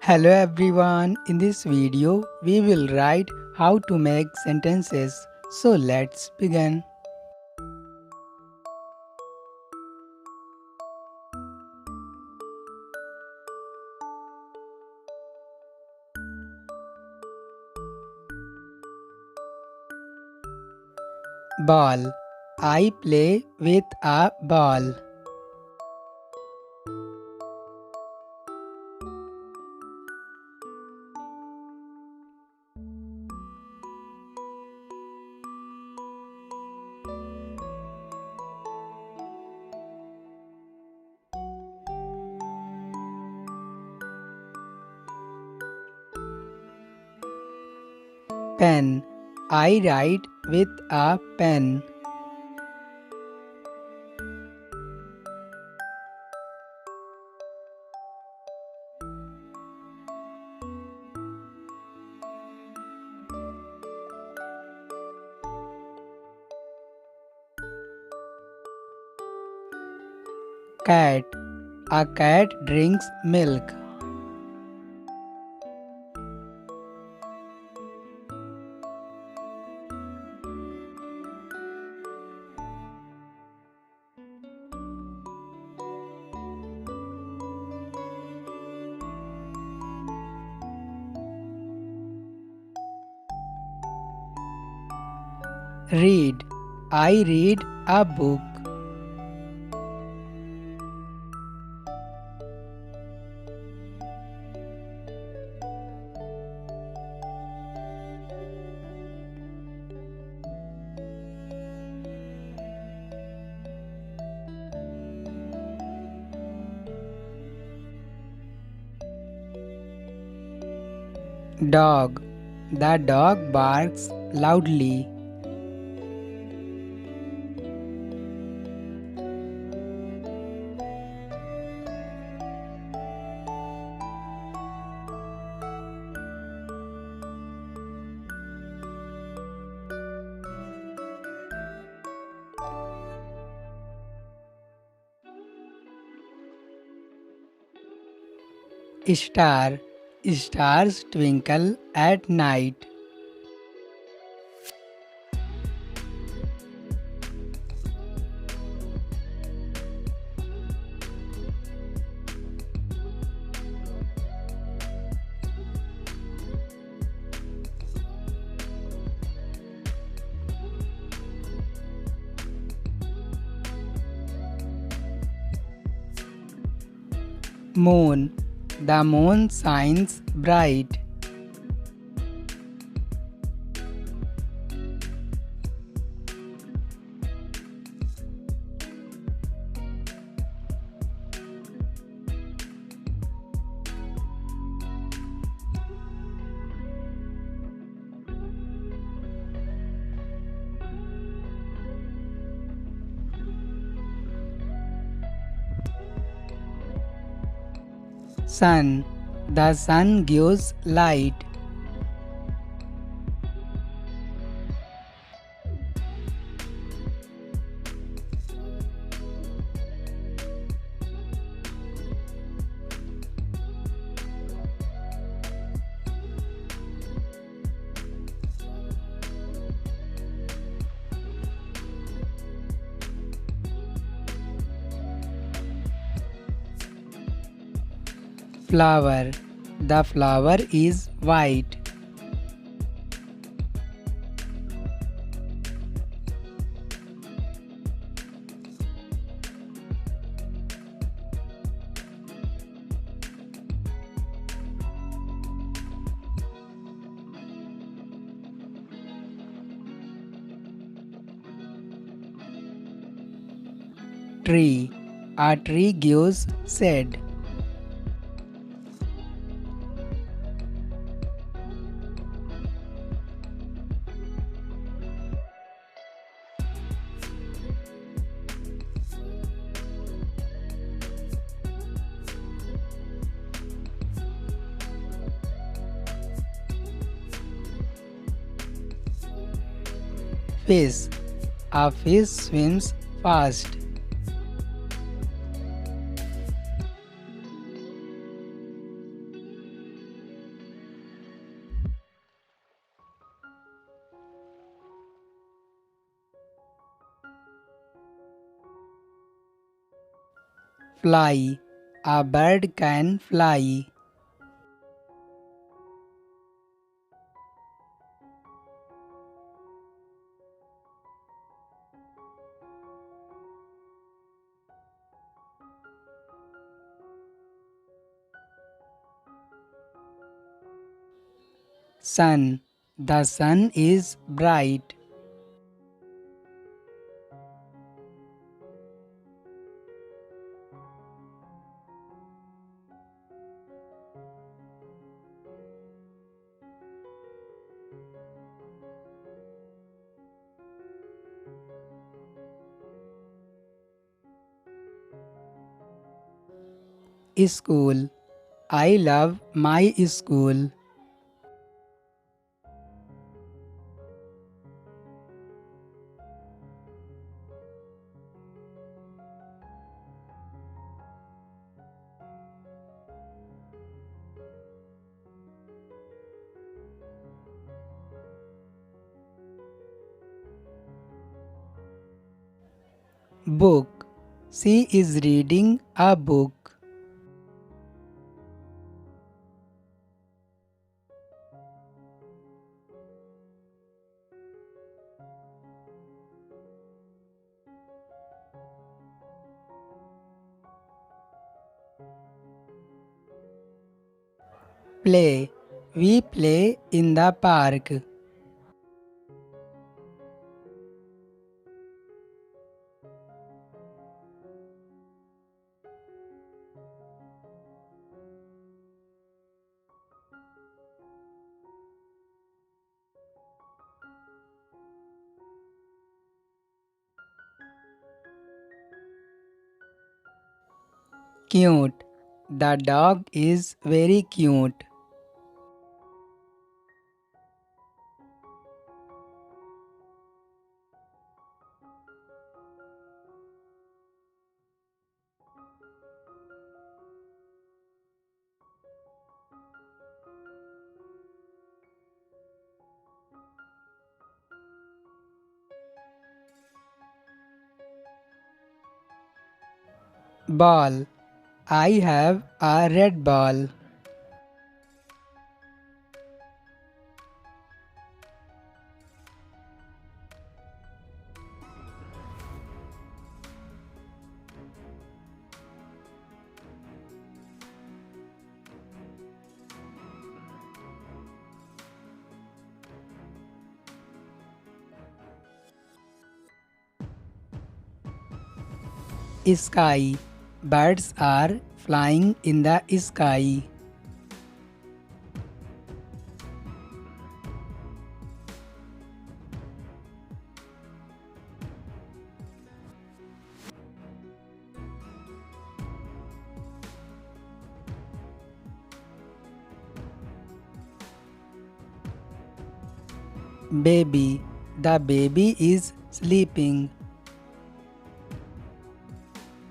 Hello everyone, in this video we will write how to make sentences. So let's begin. Ball. I play with a ball. Pen. I write with a pen. Cat. A cat drinks milk. Read. I read a book. Dog. The dog barks loudly. Star. Stars twinkle at night. Moon. The moon shines bright. Sun. The sun gives light. Flower. The flower is white. Tree. A tree gives shade. Fish. A fish swims fast. Fly. A bird can fly. Sun. The sun is bright. School. I love my school. Book. She is reading a book. Play. We play in the park. Cute. The dog is very cute. Ball. I have a red ball. Sky. Birds are flying in the sky. Baby. The baby is sleeping.